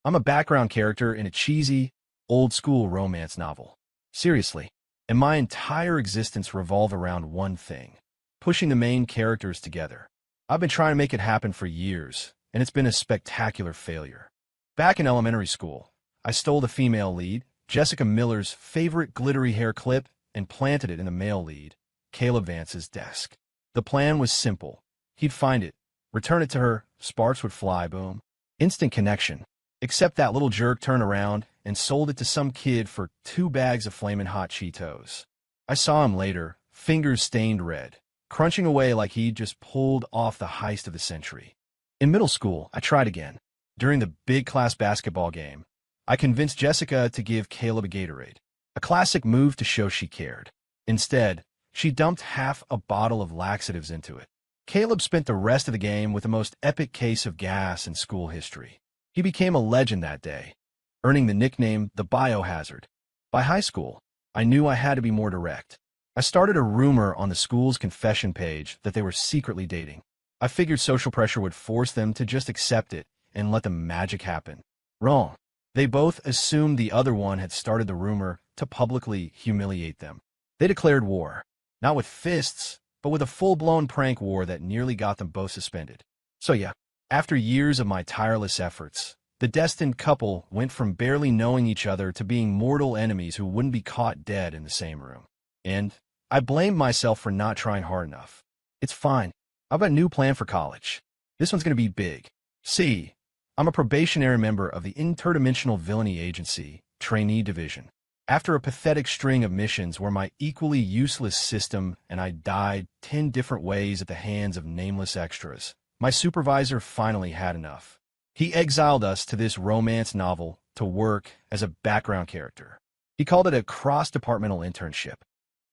I'm a background character in a cheesy, old-school romance novel. Seriously. And my entire existence revolved around one thing: pushing the main characters together. I've been trying to make it happen for years, and it's been a spectacular failure. Back in elementary school, I stole the female lead, Jessica Miller's favorite glittery hair clip, and planted it in the male lead, Caleb Vance's desk. The plan was simple. He'd find it, return it to her, sparks would fly, boom. Instant connection. Except that little jerk turned around and sold it to some kid for 2 bags of flamin' hot Cheetos. I saw him later, fingers stained red, crunching away like he'd just pulled off the heist of the century. In middle school, I tried again. During the big class basketball game, I convinced Jessica to give Caleb a Gatorade, a classic move to show she cared. Instead, she dumped half a bottle of laxatives into it. Caleb spent the rest of the game with the most epic case of gas in school history. He became a legend that day, earning the nickname the Biohazard. By high school, I knew I had to be more direct. I started a rumor on the school's confession page that they were secretly dating. I figured social pressure would force them to just accept it and let the magic happen. Wrong. They both assumed the other one had started the rumor to publicly humiliate them. They declared war, not with fists, but with a full-blown prank war that nearly got them both suspended. So yeah, after years of my tireless efforts, the destined couple went from barely knowing each other to being mortal enemies who wouldn't be caught dead in the same room. And I blamed myself for not trying hard enough. It's fine. I've got a new plan for college. This one's going to be big. See, I'm a probationary member of the interdimensional villainy agency, trainee division. After a pathetic string of missions where my equally useless system and I died 10 different ways at the hands of nameless extras, my supervisor finally had enough. He exiled us to this romance novel to work as a background character. He called it a cross-departmental internship.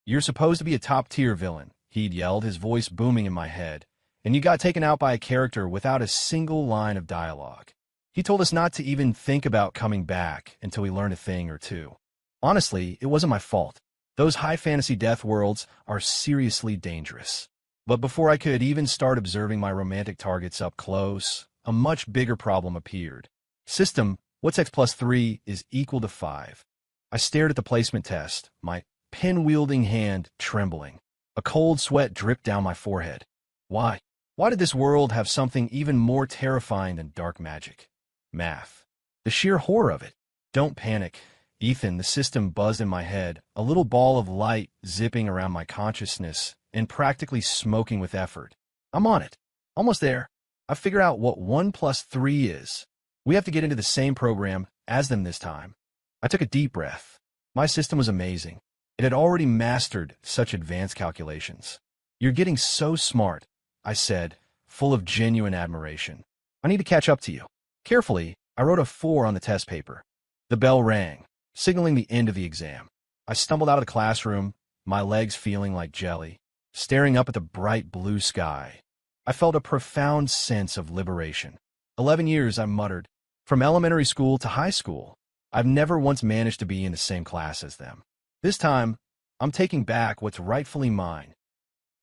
"You're supposed to be a top-tier villain," he'd yelled, his voice booming in my head, "and you got taken out by a character without a single line of dialogue." He told us not to even think about coming back until we learned a thing or two. Honestly, it wasn't my fault. Those high-fantasy death worlds are seriously dangerous. But before I could even start observing my romantic targets up close, a much bigger problem appeared. System, what's x plus 3 is equal to 5. I stared at the placement test, my pen-wielding hand trembling. A cold sweat dripped down my forehead. Why? Why did this world have something even more terrifying than dark magic? Math. The sheer horror of it. Don't panic, Ethan. The system buzzed in my head, a little ball of light zipping around my consciousness and practically smoking with effort. I'm on it. Almost there. I figured out what 1 plus 3 is. We have to get into the same program as them this time. I took a deep breath. My system was amazing. It had already mastered such advanced calculations. "You're getting so smart," I said, full of genuine admiration. "I need to catch up to you." Carefully, I wrote a 4 on the test paper. The bell rang, signaling the end of the exam. I stumbled out of the classroom, my legs feeling like jelly, staring up at the bright blue sky. I felt a profound sense of liberation. 11 years, I muttered. From elementary school to high school, I've never once managed to be in the same class as them. This time, I'm taking back what's rightfully mine.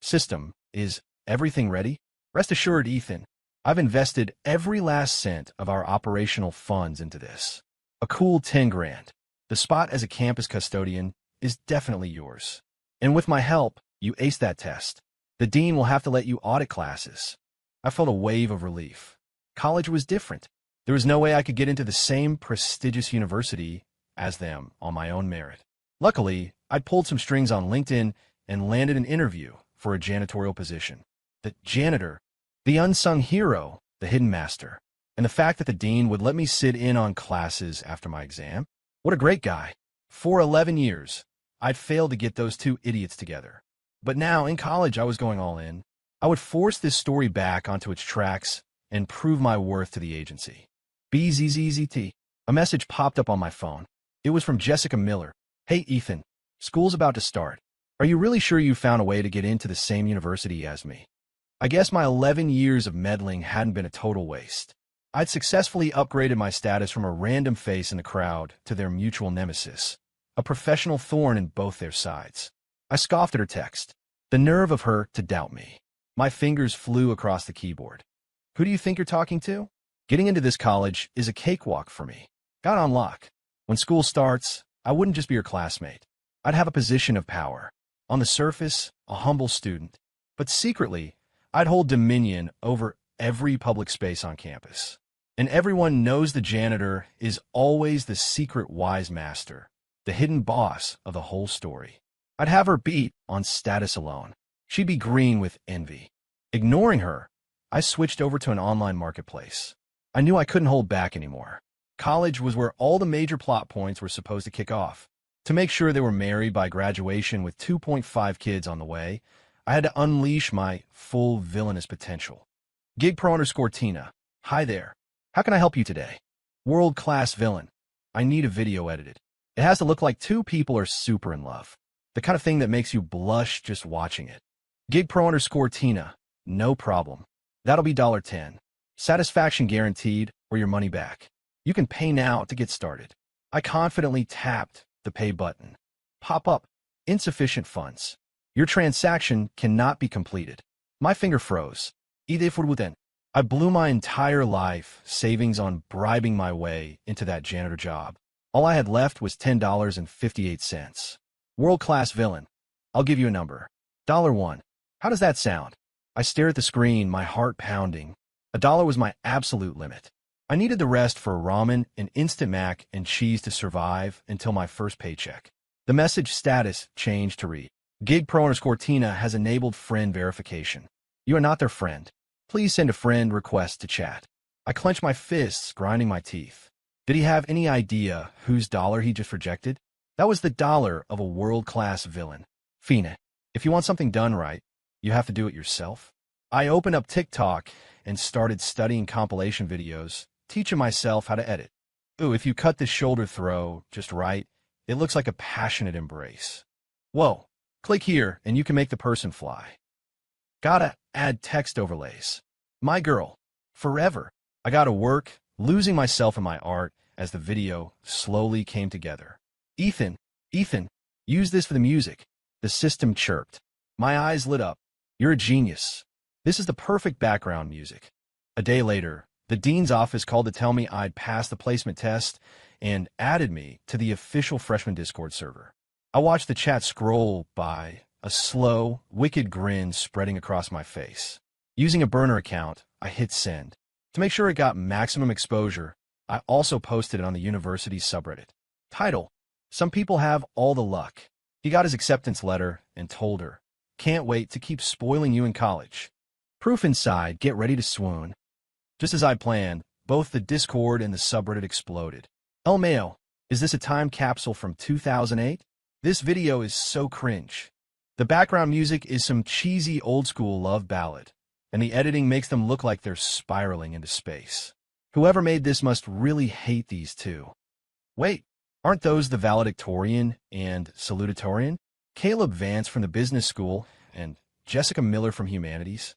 System, is everything ready? Rest assured, Ethan, I've invested every last cent of our operational funds into this. A cool 10 grand. The spot as a campus custodian is definitely yours. And with my help, you ace that test. The dean will have to let you audit classes. I felt a wave of relief. College was different. There was no way I could get into the same prestigious university as them on my own merit. Luckily, I'd pulled some strings on LinkedIn and landed an interview for a janitorial position. The janitor, the unsung hero, the hidden master, and the fact that the dean would let me sit in on classes after my exam. What a great guy. For 11 years, I'd failed to get those two idiots together. But now, in college, I was going all in. I would force this story back onto its tracks and prove my worth to the agency. BZZZT. A message popped up on my phone. It was from Jessica Miller. "Hey, Ethan. School's about to start. Are you really sure you found a way to get into the same university as me?" I guess my 11 years of meddling hadn't been a total waste. I'd successfully upgraded my status from a random face in the crowd to their mutual nemesis, a professional thorn in both their sides. I scoffed at her text. The nerve of her to doubt me. My fingers flew across the keyboard. "Who do you think you're talking to?" Getting into this college is a cakewalk for me. Got on lock. When school starts, I wouldn't just be your classmate. I'd have a position of power. On the surface, a humble student. But secretly, I'd hold dominion over every public space on campus. And everyone knows the janitor is always the secret wise master, the hidden boss of the whole story. I'd have her beat on status alone. She'd be green with envy. Ignoring her, I switched over to an online marketplace. I knew I couldn't hold back anymore. College was where all the major plot points were supposed to kick off. To make sure they were married by graduation with 2.5 kids on the way, I had to unleash my full villainous potential. Gig Pro _ Tina. Hi there. How can I help you today? World-class villain. I need a video edited. It has to look like two people are super in love. The kind of thing that makes you blush just watching it. Gig Pro _ Tina. No problem. That'll be $10. Satisfaction guaranteed or your money back. You can pay now to get started. I confidently tapped the pay button. Pop up. Insufficient funds. Your transaction cannot be completed. My finger froze. I blew my entire life savings on bribing my way into that janitor job. All I had left was $10.58. World-class villain. I'll give you a number. $1. How does that sound? I stared at the screen, my heart pounding. $1 was my absolute limit. I needed the rest for ramen and instant mac and cheese to survive until my first paycheck. The message status changed to read, Gig Pro _ Tina has enabled friend verification. You are not their friend. Please send a friend request to chat. I clenched my fists, grinding my teeth. Did he have any idea whose dollar he just rejected? That was the dollar of a world-class villain. Fina, if you want something done right, you have to do it yourself. I opened up TikTok and started studying compilation videos, teaching myself how to edit. Ooh, if you cut this shoulder throw just right, it looks like a passionate embrace. Whoa, click here and you can make the person fly. Gotta add text overlays. My girl, forever. I gotta work, losing myself in my art as the video slowly came together. Ethan, use this for the music. The system chirped. My eyes lit up. You're a genius. This is the perfect background music. A day later, the dean's office called to tell me I'd passed the placement test and added me to the official freshman Discord server. I watched the chat scroll by, a slow, wicked grin spreading across my face. Using a burner account, I hit send. To make sure it got maximum exposure, I also posted it on the university's subreddit. Title: Some people have all the luck. He got his acceptance letter and told her, can't wait to keep spoiling you in college. Proof inside, get ready to swoon. Just as I planned, both the Discord and the subreddit exploded. El Mayo, is this a time capsule from 2008? This video is so cringe. The background music is some cheesy old-school love ballad, and the editing makes them look like they're spiraling into space. Whoever made this must really hate these two. Wait, aren't those the valedictorian and salutatorian? Caleb Vance from the business school and Jessica Miller from humanities?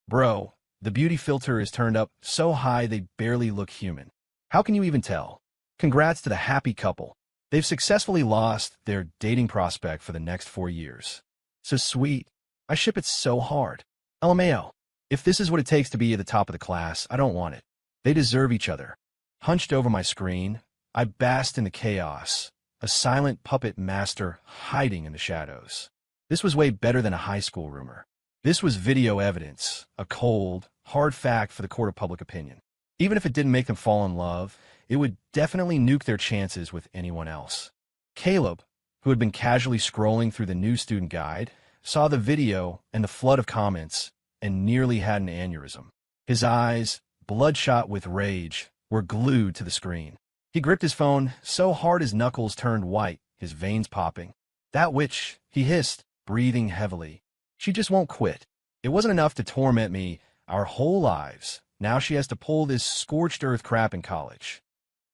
Bro, the beauty filter is turned up so high they barely look human. How can you even tell? Congrats to the happy couple. They've successfully lost their dating prospect for the next 4 years. So sweet. I ship it so hard. LMAO. If this is what it takes to be at the top of the class, I don't want it. They deserve each other. Hunched over my screen, I basked in the chaos, a silent puppet master hiding in the shadows. This was way better than a high school rumor. This was video evidence, a cold, hard fact for the court of public opinion. Even if it didn't make them fall in love, it would definitely nuke their chances with anyone else. Caleb, who had been casually scrolling through the new student guide, saw the video and the flood of comments and nearly had an aneurysm. His eyes, bloodshot with rage, were glued to the screen. He gripped his phone so hard his knuckles turned white, his veins popping. That witch, he hissed, breathing heavily. She just won't quit. It wasn't enough to torment me our whole lives. Now she has to pull this scorched earth crap in college.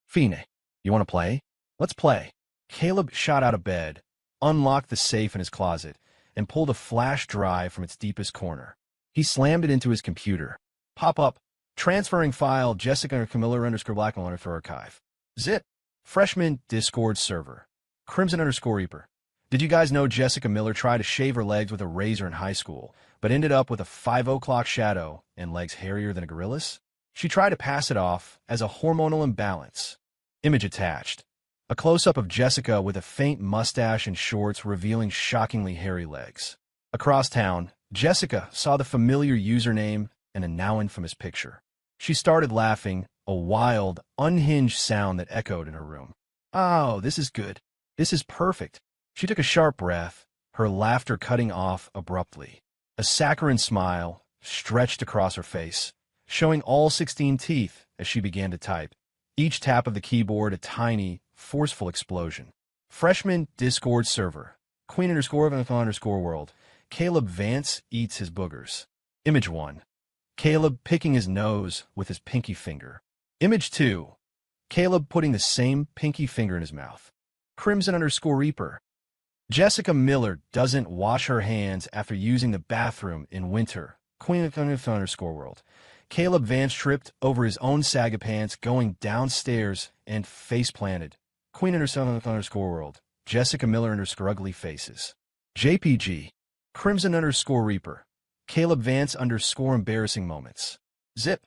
Fine, you want to play? Let's play. Caleb shot out of bed, unlocked the safe in his closet, and pulled a flash drive from its deepest corner. He slammed it into his computer. Pop up. Transferring file Jessica Camilla _Black for archive. Zip. Freshman Discord server. Crimson _Reaper. Did you guys know Jessica Miller tried to shave her legs with a razor in high school, but ended up with a 5 o'clock shadow and legs hairier than a gorilla's? She tried to pass it off as a hormonal imbalance. Image attached. A close-up of Jessica with a faint mustache and shorts revealing shockingly hairy legs. Across town, Jessica saw the familiar username and a now infamous picture. She started laughing, a wild, unhinged sound that echoed in her room. Oh, this is good. This is perfect. She took a sharp breath, her laughter cutting off abruptly. A saccharine smile stretched across her face, showing all 16 teeth as she began to type. Each tap of the keyboard a tiny, forceful explosion. Freshman Discord server. Queen _of world. Caleb Vance eats his boogers. Image 1. Caleb picking his nose with his pinky finger. Image 2. Caleb putting the same pinky finger in his mouth. Crimson _Reaper. Jessica Miller doesn't wash her hands after using the bathroom in winter. Queen of world. Caleb Vance tripped over his own saga pants going downstairs and face planted. Queen world. Jessica Miller ugly faces. JPG. Crimson Reaper. Caleb Vance embarrassing moments. Zip.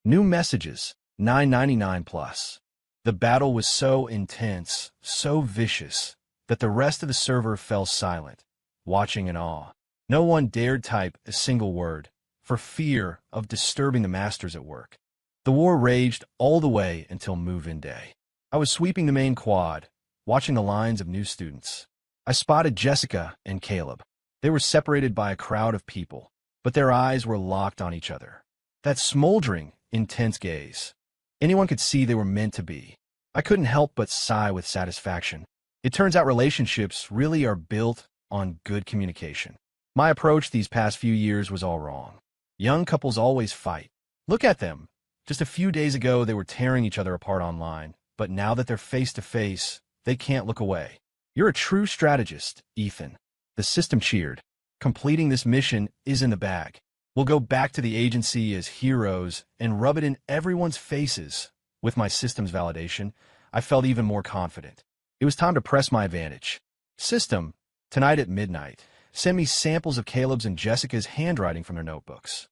New messages. $9.99 plus. The battle was so intense, so vicious, that the rest of the server fell silent, watching in awe. No one dared type a single word, for fear of disturbing the masters at work. The war raged all the way until move-in day. I was sweeping the main quad, watching the lines of new students. I spotted Jessica and Caleb. They were separated by a crowd of people, but their eyes were locked on each other. That smoldering, intense gaze. Anyone could see they were meant to be. I couldn't help but sigh with satisfaction. It turns out relationships really are built on good communication. My approach these past few years was all wrong. Young couples always fight. Look at them. Just a few days ago, they were tearing each other apart online, but now that they're face-to-face, they can't look away. You're a true strategist, Ethan. The system cheered. Completing this mission is in the bag. We'll go back to the agency as heroes and rub it in everyone's faces. With my system's validation, I felt even more confident. It was time to press my advantage. System, tonight at midnight, send me samples of Caleb's and Jessica's handwriting from their notebooks.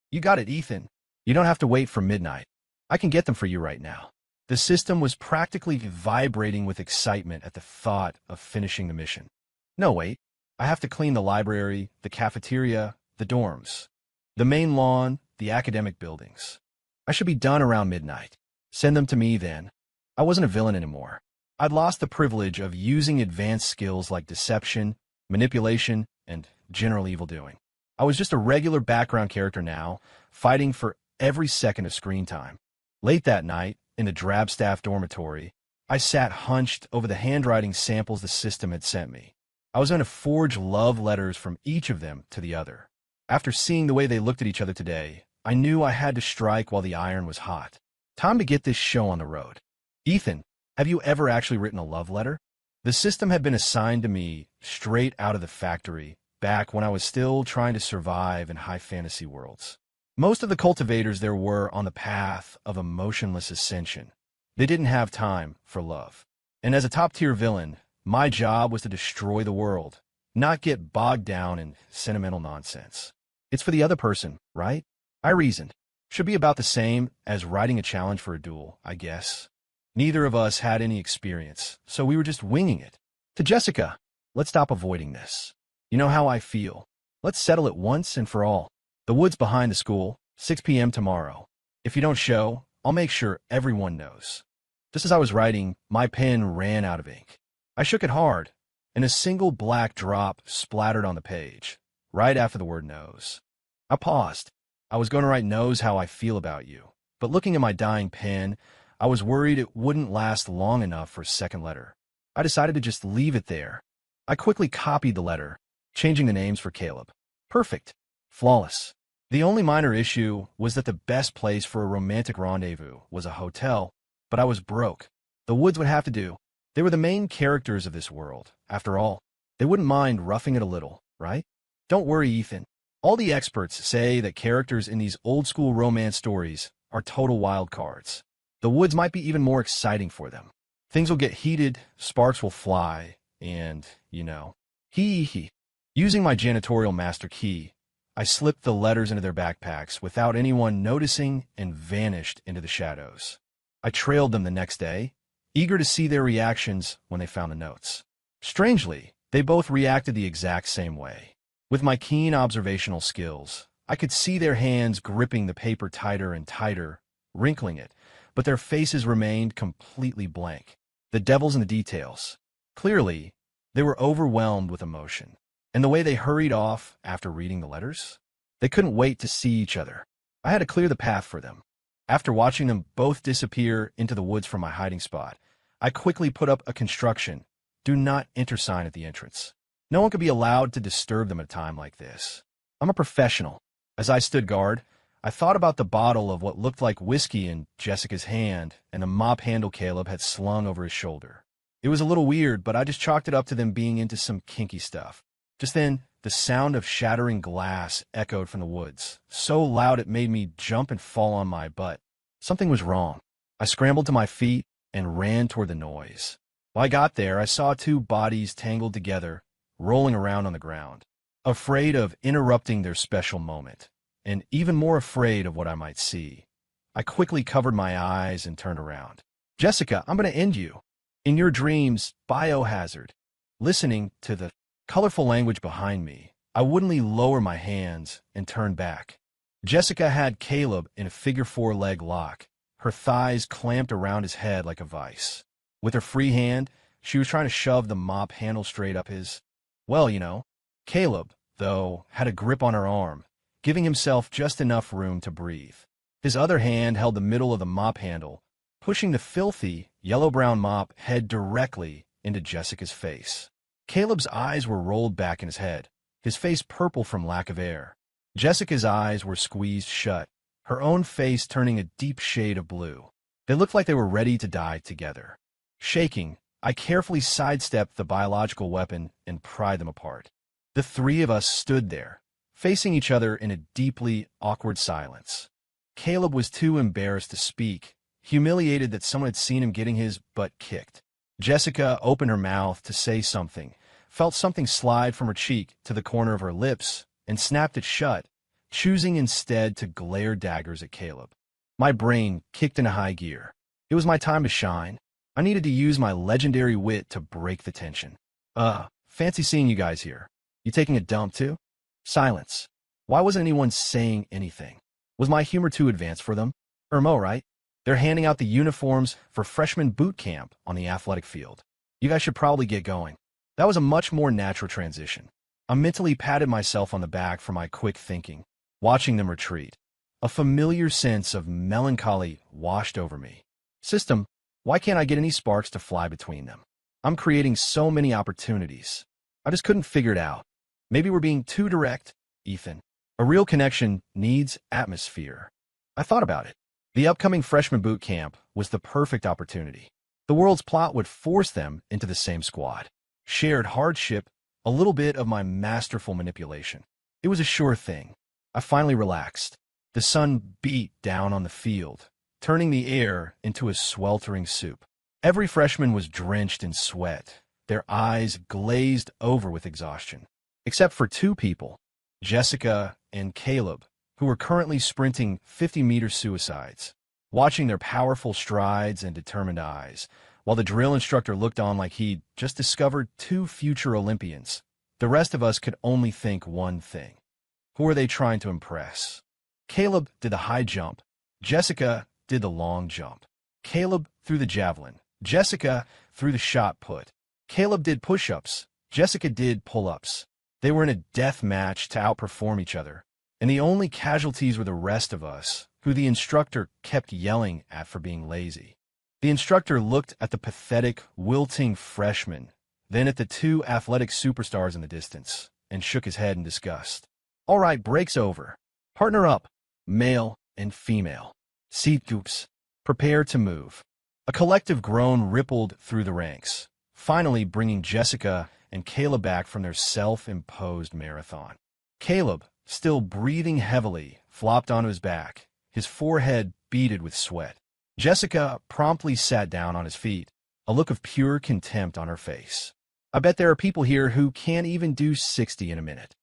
You got it, Ethan. You don't have to wait for midnight. I can get them for you right now. The system was practically vibrating with excitement at the thought of finishing the mission. No, wait. I have to clean the library, the cafeteria, the dorms, the main lawn, the academic buildings. I should be done around midnight. Send them to me then. I wasn't a villain anymore. I'd lost the privilege of using advanced skills like deception, manipulation, and general evildoing. I was just a regular background character now, fighting for every second of screen time. Late that night, in the drab staff dormitory, I sat hunched over the handwriting samples the system had sent me. I was going to forge love letters from each of them to the other. After seeing the way they looked at each other today, I knew I had to strike while the iron was hot. Time to get this show on the road. Ethan, have you ever actually written a love letter? The system had been assigned to me straight out of the factory, back when I was still trying to survive in high fantasy worlds. Most of the cultivators there were on the path of a motionless ascension. They didn't have time for love. And as a top-tier villain, my job was to destroy the world, not get bogged down in sentimental nonsense. It's for the other person, right? I reasoned. Should be about the same as writing a challenge for a duel, I guess. Neither of us had any experience, so we were just winging it. To Jessica, let's stop avoiding this. You know how I feel. Let's settle it once and for all. The woods behind the school, 6 p.m. tomorrow. If you don't show, I'll make sure everyone knows. Just as I was writing, my pen ran out of ink. I shook it hard, and a single black drop splattered on the page, right after the word knows. I paused. I was going to write knows how I feel about you, but looking at my dying pen, I was worried it wouldn't last long enough for a second letter. I decided to just leave it there. I quickly copied the letter, changing the names for Caleb. Perfect. Flawless. The only minor issue was that the best place for a romantic rendezvous was a hotel, but I was broke. The woods would have to do. They were the main characters of this world. After all, they wouldn't mind roughing it a little, right? Don't worry, Ethan. All the experts say that characters in these old-school romance stories are total wild cards. The woods might be even more exciting for them. Things will get heated, sparks will fly, and, Using my janitorial master key, I slipped the letters into their backpacks without anyone noticing and vanished into the shadows. I trailed them the next day, eager to see their reactions when they found the notes. Strangely, they both reacted the exact same way. With my keen observational skills, I could see their hands gripping the paper tighter and tighter, wrinkling it, but their faces remained completely blank. The devil's in the details. Clearly, they were overwhelmed with emotion. And the way they hurried off after reading the letters? They couldn't wait to see each other. I had to clear the path for them. After watching them both disappear into the woods from my hiding spot, I quickly put up a construction, "Do not enter" sign at the entrance. No one could be allowed to disturb them at a time like this. I'm a professional. As I stood guard, I thought about the bottle of what looked like whiskey in Jessica's hand and the mop handle Caleb had slung over his shoulder. It was a little weird, but I just chalked it up to them being into some kinky stuff. Just then, the sound of shattering glass echoed from the woods, so loud it made me jump and fall on my butt. Something was wrong. I scrambled to my feet and ran toward the noise. While I got there, I saw two bodies tangled together, rolling around on the ground. Afraid of interrupting their special moment, and even more afraid of what I might see, I quickly covered my eyes and turned around. "Jessica, I'm going to end you. In your dreams, biohazard." Listening to the colorful language behind me, I wouldn't lower my hands and turn back. Jessica had Caleb in a figure-4 leg lock, her thighs clamped around his head like a vice. With her free hand, she was trying to shove the mop handle straight up his. Well, Caleb, though, had a grip on her arm, giving himself just enough room to breathe. His other hand held the middle of the mop handle, pushing the filthy, yellow-brown mop head directly into Jessica's face. Caleb's eyes were rolled back in his head, his face purple from lack of air. Jessica's eyes were squeezed shut, her own face turning a deep shade of blue. They looked like they were ready to die together. Shaking, I carefully sidestepped the biological weapon and pried them apart. The three of us stood there, facing each other in a deeply awkward silence. Caleb was too embarrassed to speak, humiliated that someone had seen him getting his butt kicked. Jessica opened her mouth to say something, felt something slide from her cheek to the corner of her lips, and snapped it shut, choosing instead to glare daggers at Caleb. My brain kicked into high gear. It was my time to shine. I needed to use my legendary wit to break the tension. Fancy seeing you guys here. You taking a dump too?" Silence. Why wasn't anyone saying anything? Was my humor too advanced for them? Mo, right? They're handing out the uniforms for freshman boot camp on the athletic field. You guys should probably get going. That was a much more natural transition. I mentally patted myself on the back for my quick thinking, watching them retreat. A familiar sense of melancholy washed over me. System, why can't I get any sparks to fly between them? I'm creating so many opportunities. I just couldn't figure it out. Maybe we're being too direct, Ethan. A real connection needs atmosphere. I thought about it. The upcoming freshman boot camp was the perfect opportunity. The world's plot would force them into the same squad. Shared hardship, a little bit of my masterful manipulation. It was a sure thing. I finally relaxed. The sun beat down on the field, turning the air into a sweltering soup. Every freshman was drenched in sweat, their eyes glazed over with exhaustion. Except for two people, Jessica and Caleb, who were currently sprinting 50-meter suicides, watching their powerful strides and determined eyes, while the drill instructor looked on like he'd just discovered two future Olympians. The rest of us could only think one thing. Who are they trying to impress? Caleb did the high jump. Jessica did the long jump. Caleb threw the javelin. Jessica threw the shot put. Caleb did push-ups. Jessica did pull-ups. They were in a death match to outperform each other. And the only casualties were the rest of us, who the instructor kept yelling at for being lazy. The instructor looked at the pathetic, wilting freshman, then at the two athletic superstars in the distance, and shook his head in disgust. "All right, break's over. Partner up, male and female. Seat goops. Prepare to move." A collective groan rippled through the ranks, finally bringing Jessica and Caleb back from their self-imposed marathon. Caleb, still breathing heavily, flopped onto his back, his forehead beaded with sweat. Jessica promptly sat down on his feet, a look of pure contempt on her face. "I bet there are people here who can't even do 60 in a minute."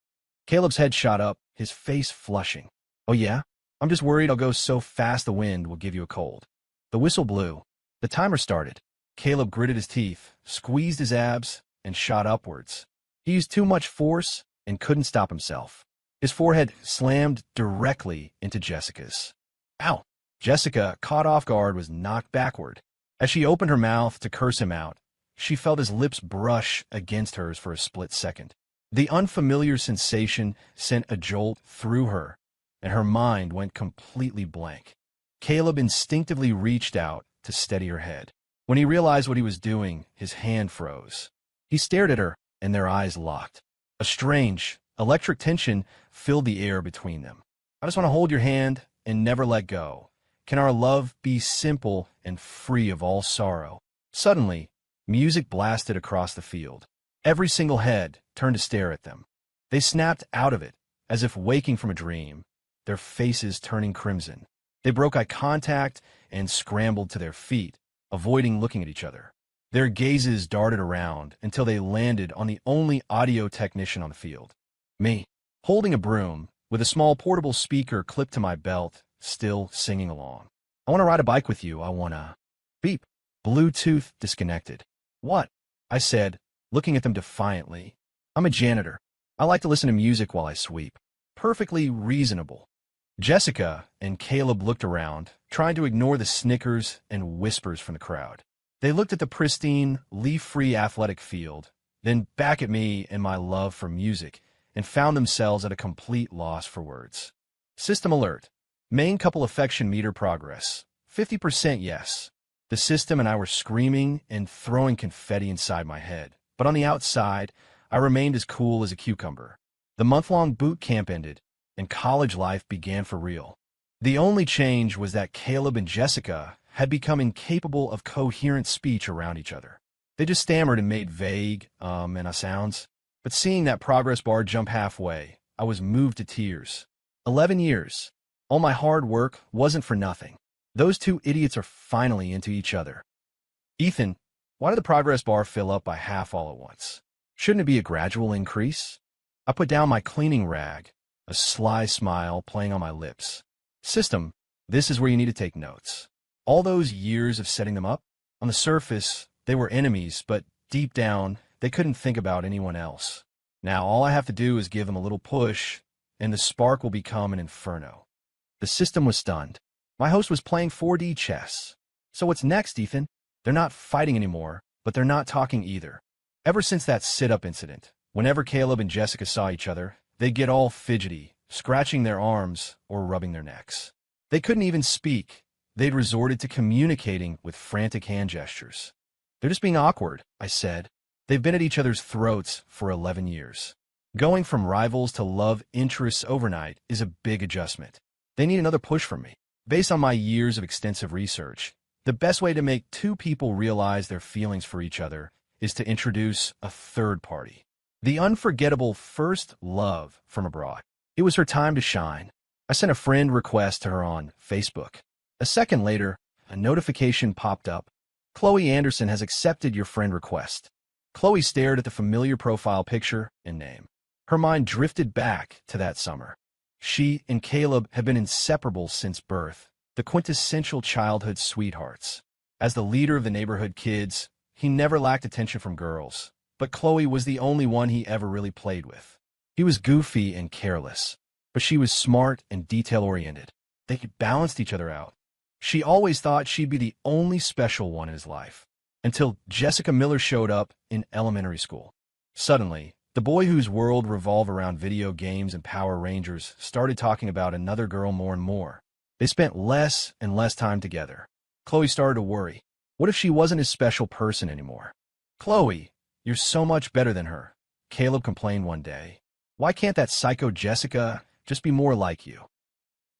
Caleb's head shot up, his face flushing. Oh yeah? I'm just worried I'll go so fast the wind will give you a cold. The whistle blew. The timer started. Caleb gritted his teeth, squeezed his abs, and shot upwards. He used too much force and couldn't stop himself. His forehead slammed directly into Jessica's. Ow! Jessica, caught off guard, was knocked backward. As she opened her mouth to curse him out, she felt his lips brush against hers for a split second. The unfamiliar sensation sent a jolt through her, and her mind went completely blank. Caleb instinctively reached out to steady her head. When he realized what he was doing, his hand froze. He stared at her, and their eyes locked. A strange, electric tension filled the air between them. I just want to hold your hand and never let go. Can our love be simple and free of all sorrow? Suddenly, music blasted across the field. Every single head turned to stare at them. They snapped out of it, as if waking from a dream, their faces turning crimson. They broke eye contact and scrambled to their feet, avoiding looking at each other. Their gazes darted around until they landed on the only audio technician on the field. Me, holding a broom, with a small portable speaker clipped to my belt, still singing along. I want to ride a bike with you. I want to... Beep. Bluetooth disconnected. What? I said, looking at them defiantly. I'm a janitor. I like to listen to music while I sweep. Perfectly reasonable. Jessica and Caleb looked around, trying to ignore the snickers and whispers from the crowd. They looked at the pristine, leaf-free athletic field, then back at me and my love for music, and found themselves at a complete loss for words. System alert. Main couple affection meter progress. 50% yes. The system and I were screaming and throwing confetti inside my head, but on the outside, I remained as cool as a cucumber. The month-long boot camp ended, and college life began for real. The only change was that Caleb and Jessica had become incapable of coherent speech around each other. They just stammered and made vague, and sounds. But seeing that progress bar jump halfway, I was moved to tears. 11 years. All my hard work wasn't for nothing. Those two idiots are finally into each other. Ethan, why did the progress bar fill up by half all at once? Shouldn't it be a gradual increase? I put down my cleaning rag, a sly smile playing on my lips. System, this is where you need to take notes. All those years of setting them up, on the surface, they were enemies, but deep down, they couldn't think about anyone else. Now all I have to do is give them a little push, and the spark will become an inferno. The system was stunned. My host was playing 4D chess. So what's next, Ethan? They're not fighting anymore, but they're not talking either. Ever since that sit-up incident, whenever Caleb and Jessica saw each other, they'd get all fidgety, scratching their arms or rubbing their necks. They couldn't even speak. They'd resorted to communicating with frantic hand gestures. They're just being awkward, I said. They've been at each other's throats for 11 years. Going from rivals to love interests overnight is a big adjustment. They need another push from me. Based on my years of extensive research, the best way to make two people realize their feelings for each other is to introduce a third party. The unforgettable first love from abroad. It was her time to shine. I sent a friend request to her on Facebook. A second later, a notification popped up. Chloe Anderson has accepted your friend request. Chloe stared at the familiar profile picture and name. Her mind drifted back to that summer. She and Caleb had been inseparable since birth, the quintessential childhood sweethearts. As the leader of the neighborhood kids, he never lacked attention from girls, but Chloe was the only one he ever really played with. He was goofy and careless, but she was smart and detail-oriented. They balanced each other out. She always thought she'd be the only special one in his life, until Jessica Miller showed up in elementary school. Suddenly, the boy whose world revolved around video games and Power Rangers started talking about another girl more and more. They spent less and less time together. Chloe started to worry. What if she wasn't his special person anymore? Chloe, you're so much better than her, Caleb complained one day. Why can't that psycho Jessica just be more like you?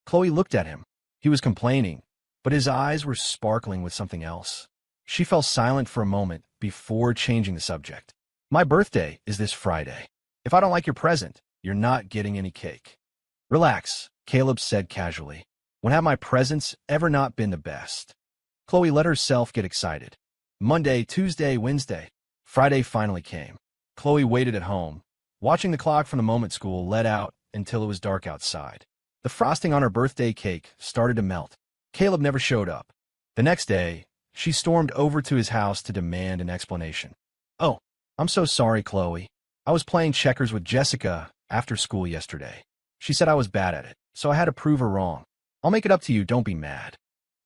Chloe looked at him. He was complaining, but his eyes were sparkling with something else. She fell silent for a moment before changing the subject. My birthday is this Friday. If I don't like your present, you're not getting any cake. Relax, Caleb said casually. When have my presents ever not been the best? Chloe let herself get excited. Monday, Tuesday, Wednesday. Friday finally came. Chloe waited at home, watching the clock from the moment school let out until it was dark outside. The frosting on her birthday cake started to melt. Caleb never showed up. The next day, she stormed over to his house to demand an explanation. "Oh, I'm so sorry, Chloe. I was playing checkers with Jessica after school yesterday. She said I was bad at it, so I had to prove her wrong. I'll make it up to you, don't be mad."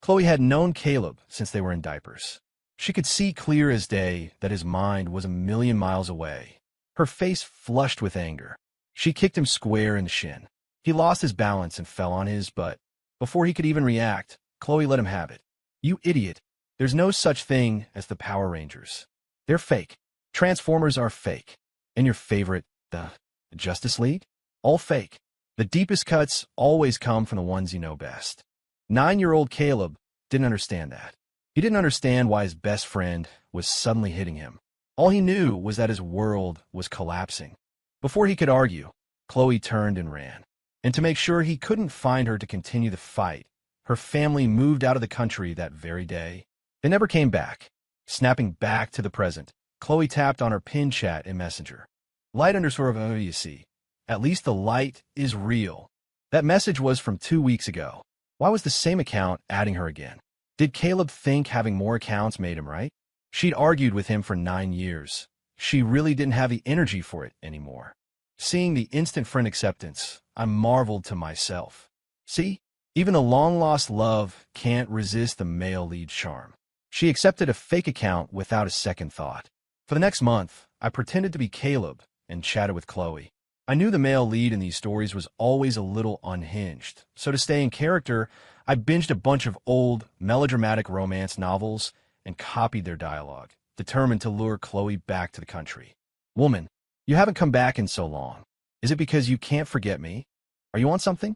Chloe had known Caleb since they were in diapers. She could see clear as day that his mind was a million miles away. Her face flushed with anger. She kicked him square in the shin. He lost his balance and fell on his butt. Before he could even react, Chloe let him have it. "You idiot. There's no such thing as the Power Rangers. They're fake. Transformers are fake. And your favorite, the Justice League? All fake. The deepest cuts always come from the ones you know best." 9-year-old Caleb didn't understand that. He didn't understand why his best friend was suddenly hitting him. All he knew was that his world was collapsing. Before he could argue, Chloe turned and ran. And to make sure he couldn't find her to continue the fight, her family moved out of the country that very day. They never came back. Snapping back to the present, Chloe tapped on her pin chat in Messenger. "Light_, you see. At least the light is real." That message was from 2 weeks ago. Why was the same account adding her again? Did Caleb think having more accounts made him right? She'd argued with him for 9 years. She really didn't have the energy for it anymore. Seeing the instant friend acceptance, I marveled to myself. See, even a long-lost love can't resist the male lead charm. She accepted a fake account without a second thought. For the next month, I pretended to be Caleb and chatted with Chloe. I knew the male lead in these stories was always a little unhinged, so to stay in character, I binged a bunch of old, melodramatic romance novels and copied their dialogue, determined to lure Chloe back to the country. "Woman, you haven't come back in so long. Is it because you can't forget me? Are you on something?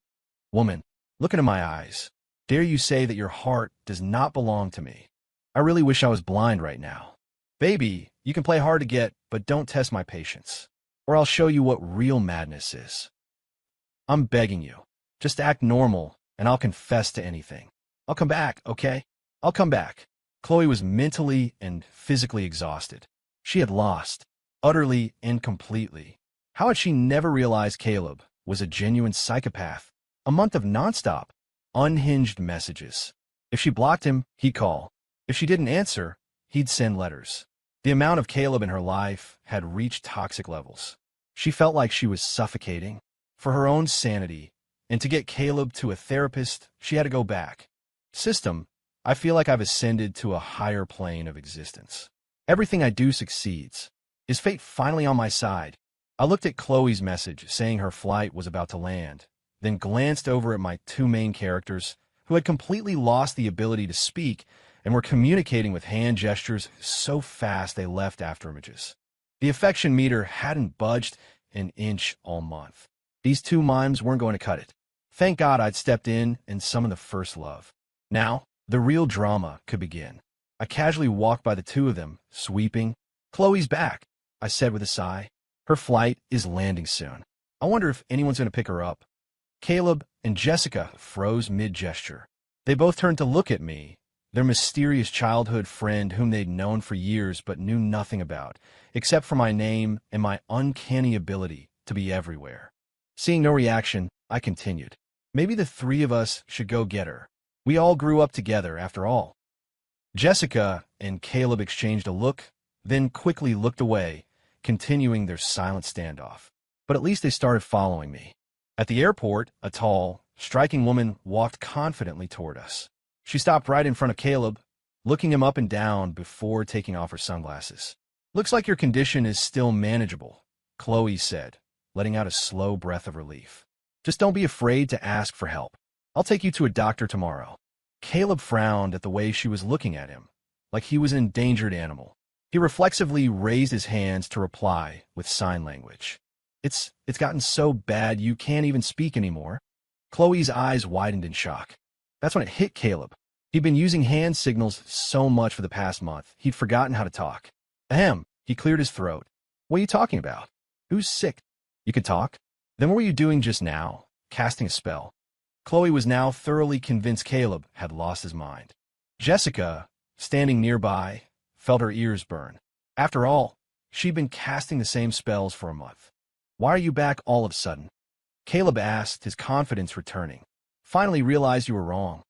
Woman, look into my eyes. Dare you say that your heart does not belong to me? I really wish I was blind right now. Baby, you can play hard to get, but don't test my patience, or I'll show you what real madness is. I'm begging you. Just act normal, and I'll confess to anything. I'll come back, okay? I'll come back." Chloe was mentally and physically exhausted. She had lost, utterly and completely. How had she never realized Caleb was a genuine psychopath? A month of nonstop, unhinged messages. If she blocked him, he'd call. If she didn't answer, he'd send letters. The amount of Caleb in her life had reached toxic levels. She felt like she was suffocating. For her own sanity, and to get Caleb to a therapist, she had to go back. "System, I feel like I've ascended to a higher plane of existence. Everything I do succeeds. Is fate finally on my side?" I looked at Chloe's message saying her flight was about to land, then glanced over at my 2 main characters who had completely lost the ability to speak and were communicating with hand gestures so fast they left afterimages. The affection meter hadn't budged an inch all month. These 2 mimes weren't going to cut it. Thank God I'd stepped in and summoned the first love. Now, the real drama could begin. I casually walked by the 2 of them, sweeping. "Chloe's back," I said with a sigh. "Her flight is landing soon. I wonder if anyone's going to pick her up." Caleb and Jessica froze mid-gesture. They both turned to look at me, their mysterious childhood friend whom they'd known for years but knew nothing about, except for my name and my uncanny ability to be everywhere. Seeing no reaction, I continued. "Maybe the 3 of us should go get her. We all grew up together, after all." Jessica and Caleb exchanged a look, then quickly looked away, continuing their silent standoff. But at least they started following me. At the airport, a tall, striking woman walked confidently toward us. She stopped right in front of Caleb, looking him up and down before taking off her sunglasses. "Looks like your condition is still manageable," Chloe said, letting out a slow breath of relief. "Just don't be afraid to ask for help. I'll take you to a doctor tomorrow." Caleb frowned at the way she was looking at him, like he was an endangered animal. He reflexively raised his hands to reply with sign language. It's gotten so bad you can't even speak anymore." Chloe's eyes widened in shock. That's when it hit Caleb. He'd been using hand signals so much for the past month, he'd forgotten how to talk. Ahem, he cleared his throat. "What are you talking about? Who's sick? You can talk? Then what were you doing just now? Casting a spell?" Chloe was now thoroughly convinced Caleb had lost his mind. Jessica, standing nearby, felt her ears burn. After all, she'd been casting the same spells for a month. Why are you back all of a sudden? Caleb asked, his confidence returning. Finally realized you were wrong.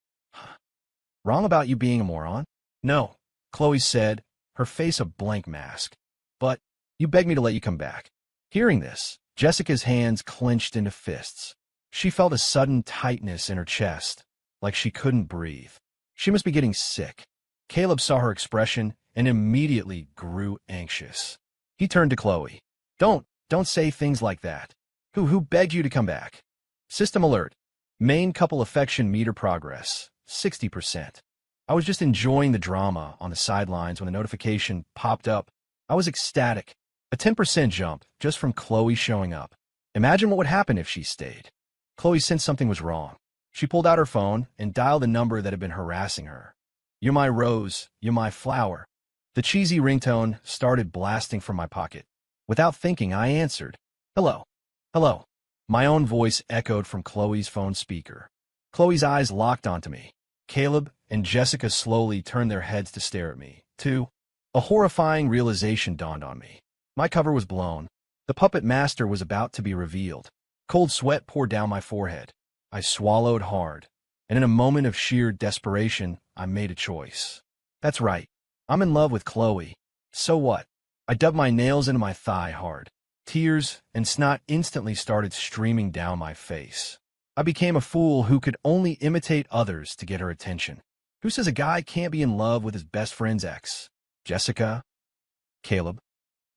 Wrong about you being a moron? No, Chloe said, her face a blank mask. But you begged me to let you come back. Hearing this, Jessica's hands clenched into fists. She felt a sudden tightness in her chest, like she couldn't breathe. She must be getting sick. Caleb saw her expression and immediately grew anxious. He turned to Chloe. Don't say things like that. Who begged you to come back? System alert. Main couple affection meter progress, 60%. I was just enjoying the drama on the sidelines when the notification popped up. I was ecstatic. A 10% jump just from Chloe showing up. Imagine what would happen if she stayed. Chloe sensed something was wrong. She pulled out her phone and dialed the number that had been harassing her. You're my rose, you're my flower. The cheesy ringtone started blasting from my pocket. Without thinking, I answered. Hello. Hello. My own voice echoed from Chloe's phone speaker. Chloe's eyes locked onto me. Caleb and Jessica slowly turned their heads to stare at me, too. A horrifying realization dawned on me. My cover was blown. The puppet master was about to be revealed. Cold sweat poured down my forehead. I swallowed hard, and in a moment of sheer desperation, I made a choice. That's right. I'm in love with Chloe. So what? I dug my nails into my thigh hard. Tears and snot instantly started streaming down my face. I became a fool who could only imitate others to get her attention. Who says a guy can't be in love with his best friend's ex? Jessica? Caleb?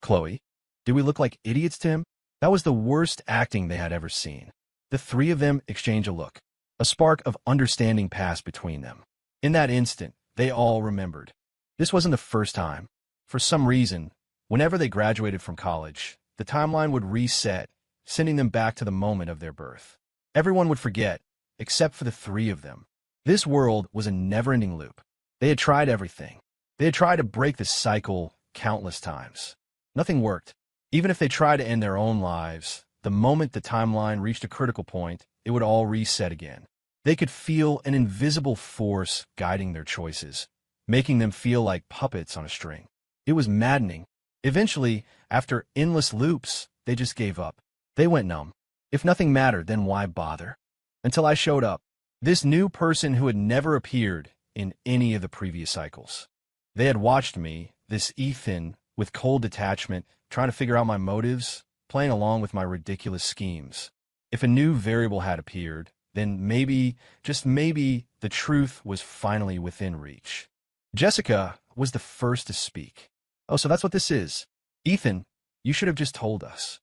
Chloe? Did we look like idiots to him? That was the worst acting they had ever seen. The three of them exchanged a look. A spark of understanding passed between them. In that instant, they all remembered. This wasn't the first time. For some reason, whenever they graduated from college, the timeline would reset, sending them back to the moment of their birth. Everyone would forget, except for the three of them. This world was a never-ending loop. They had tried everything. They had tried to break the cycle countless times. Nothing worked. Even if they tried to end their own lives, the moment the timeline reached a critical point, it would all reset again. They could feel an invisible force guiding their choices, making them feel like puppets on a string. It was maddening. Eventually, after endless loops, they just gave up. They went numb. If nothing mattered, then why bother? Until I showed up. This new person who had never appeared in any of the previous cycles. They had watched me, this Ethan, with cold detachment, trying to figure out my motives, playing along with my ridiculous schemes. If a new variable had appeared, then maybe, just maybe, the truth was finally within reach. Jessica was the first to speak. Oh, so that's what this is. Ethan, you should have just told us.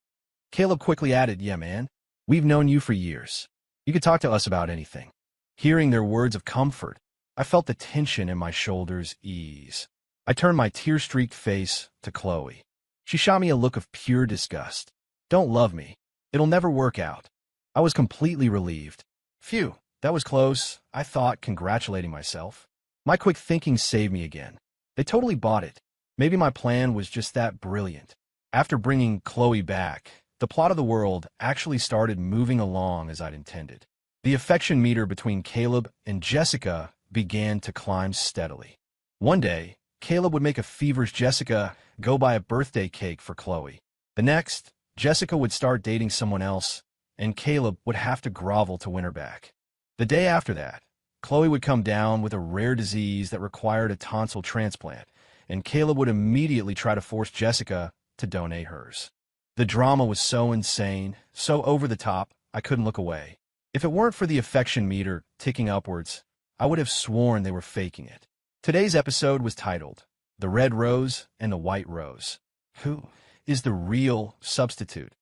Caleb quickly added, yeah, man. We've known you for years. You could talk to us about anything. Hearing their words of comfort, I felt the tension in my shoulders ease. I turned my tear-streaked face to Chloe. She shot me a look of pure disgust. Don't love me. It'll never work out. I was completely relieved. Phew, that was close, I thought, congratulating myself. My quick thinking saved me again. They totally bought it. Maybe my plan was just that brilliant. After bringing Chloe back, the plot of the world actually started moving along as I'd intended. The affection meter between Caleb and Jessica began to climb steadily. One day, Caleb would make a feverish Jessica go buy a birthday cake for Chloe. The next, Jessica would start dating someone else, and Caleb would have to grovel to win her back. The day after that, Chloe would come down with a rare disease that required a tonsil transplant, and Caleb would immediately try to force Jessica to donate hers. The drama was so insane, so over the top, I couldn't look away. If it weren't for the affection meter ticking upwards, I would have sworn they were faking it. Today's episode was titled, The Red Rose and the White Rose. Who is the real substitute?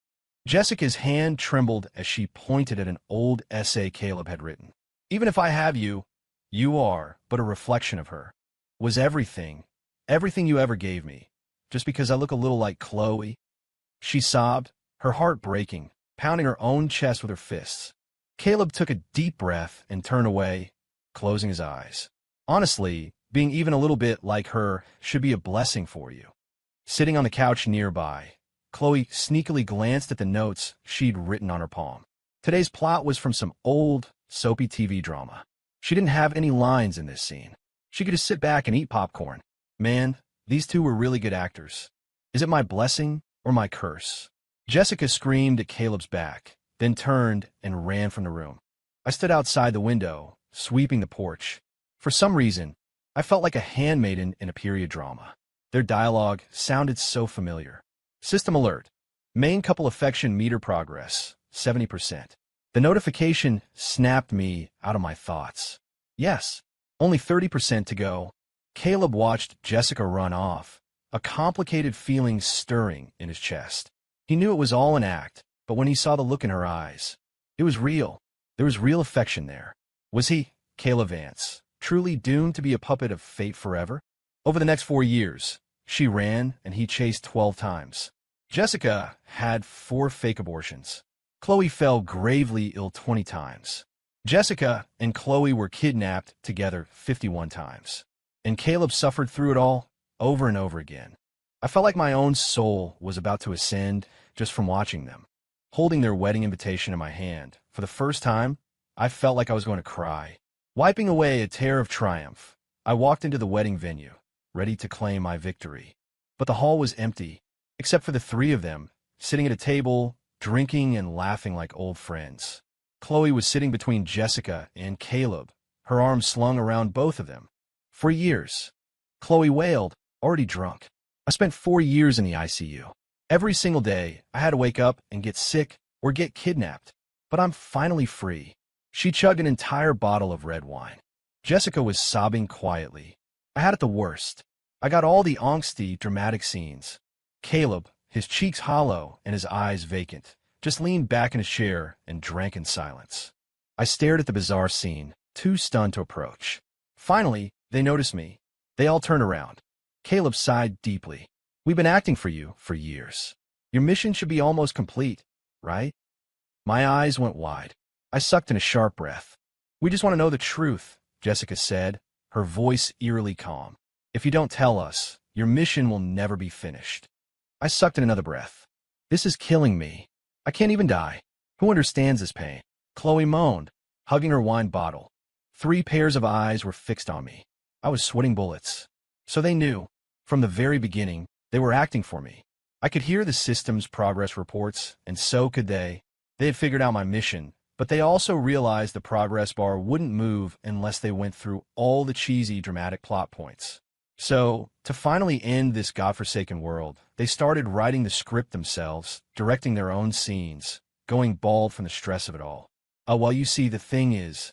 Jessica's hand trembled as she pointed at an old essay Caleb had written. Even if I have you, you are but a reflection of her. Was everything you ever gave me, just because I look a little like Chloe? She sobbed, her heart breaking, pounding her own chest with her fists. Caleb took a deep breath and turned away, closing his eyes. Honestly, being even a little bit like her should be a blessing for you. Sitting on the couch nearby, Chloe sneakily glanced at the notes she'd written on her palm. Today's plot was from some old, soapy TV drama. She didn't have any lines in this scene. She could just sit back and eat popcorn. Man, these two were really good actors. Is it my blessing or my curse? Jessica screamed at Caleb's back, then turned and ran from the room. I stood outside the window, sweeping the porch. For some reason, I felt like a handmaiden in a period drama. Their dialogue sounded so familiar. System alert. Main couple affection meter progress, 70%. The notification snapped me out of my thoughts. Yes, only 30% to go. Caleb watched Jessica run off, a complicated feeling stirring in his chest. He knew it was all an act, but when he saw the look in her eyes, it was real. There was real affection there. Was he, Caleb Vance, truly doomed to be a puppet of fate forever? Over the next 4 years, she ran and he chased 12 times. Jessica had 4 fake abortions. Chloe fell gravely ill 20 times. Jessica and Chloe were kidnapped together 51 times. And Caleb suffered through it all, over and over again. I felt like my own soul was about to ascend just from watching them. Holding their wedding invitation in my hand, for the first time, I felt like I was going to cry. Wiping away a tear of triumph, I walked into the wedding venue, ready to claim my victory. But the hall was empty, except for the 3 of them, sitting at a table, drinking and laughing like old friends. Chloe was sitting between Jessica and Caleb, her arms slung around both of them. For years, Chloe wailed, already drunk. I spent 4 years in the ICU. Every single day, I had to wake up and get sick or get kidnapped. But I'm finally free. She chugged an entire bottle of red wine. Jessica was sobbing quietly. I had it the worst. I got all the angsty, dramatic scenes. Caleb, his cheeks hollow and his eyes vacant, just leaned back in his chair and drank in silence. I stared at the bizarre scene, too stunned to approach. Finally, they noticed me. They all turned around. Caleb sighed deeply. We've been acting for you for years. Your mission should be almost complete, right? My eyes went wide. I sucked in a sharp breath. We just want to know the truth, Jessica said, her voice eerily calm. If you don't tell us, your mission will never be finished. I sucked in another breath. This is killing me. I can't even die. Who understands this pain? Chloe moaned, hugging her wine bottle. 3 pairs of eyes were fixed on me. I was sweating bullets. So they knew, from the very beginning, they were acting for me. I could hear the system's progress reports, and so could they. They had figured out my mission, but they also realized the progress bar wouldn't move unless they went through all the cheesy, dramatic plot points. So, to finally end this godforsaken world, they started writing the script themselves, directing their own scenes, going bald from the stress of it all. Well, you see, the thing is,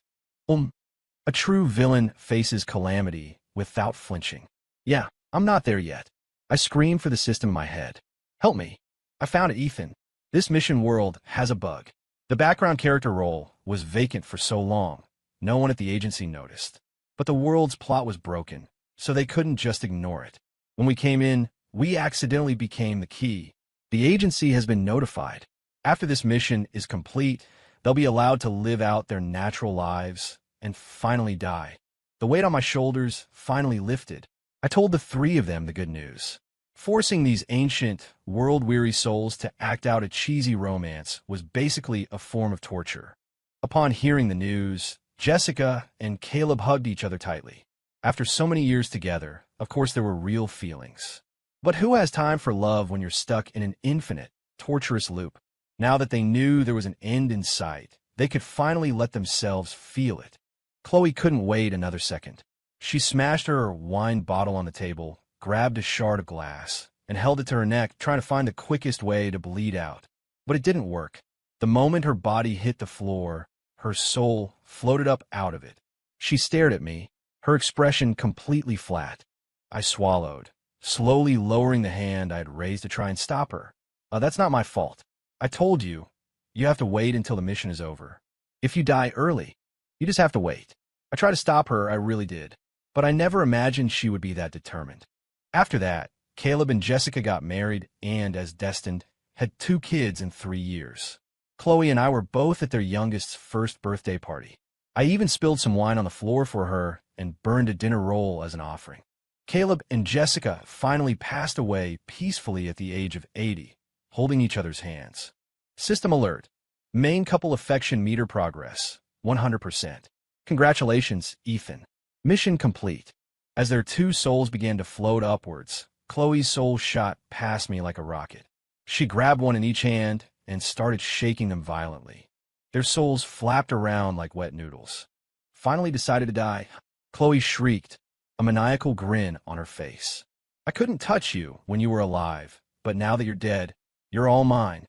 a true villain faces calamity without flinching. Yeah, I'm not there yet. I screamed for the system in my head. Help me. I found it, Ethan. This mission world has a bug. The background character role was vacant for so long, no one at the agency noticed. But the world's plot was broken, so they couldn't just ignore it. When we came in, we accidentally became the key. The agency has been notified. After this mission is complete, they'll be allowed to live out their natural lives and finally die. The weight on my shoulders finally lifted. I told the 3 of them the good news. Forcing these ancient, world-weary souls to act out a cheesy romance was basically a form of torture. Upon hearing the news, Jessica and Caleb hugged each other tightly. After so many years together, of course there were real feelings. But who has time for love when you're stuck in an infinite, torturous loop? Now that they knew there was an end in sight, they could finally let themselves feel it. Chloe couldn't wait another second. She smashed her wine bottle on the table, grabbed a shard of glass, and held it to her neck, trying to find the quickest way to bleed out. But it didn't work. The moment her body hit the floor, her soul floated up out of it. She stared at me, her expression completely flat. I swallowed, slowly lowering the hand I had raised to try and stop her. That's not my fault. I told you, you have to wait until the mission is over. If you die early, you just have to wait. I tried to stop her, I really did. But I never imagined she would be that determined. After that, Caleb and Jessica got married and, as destined, had 2 kids in 3 years. Chloe and I were both at their youngest's first birthday party. I even spilled some wine on the floor for her and burned a dinner roll as an offering. Caleb and Jessica finally passed away peacefully at the age of 80, holding each other's hands. System alert. Main couple affection meter progress, 100%. Congratulations, Ethan. Mission complete. As their 2 souls began to float upwards, Chloe's soul shot past me like a rocket. She grabbed one in each hand and started shaking them violently. Their souls flapped around like wet noodles. Finally decided to die. Chloe shrieked, a maniacal grin on her face. I couldn't touch you when you were alive, but now that you're dead, you're all mine.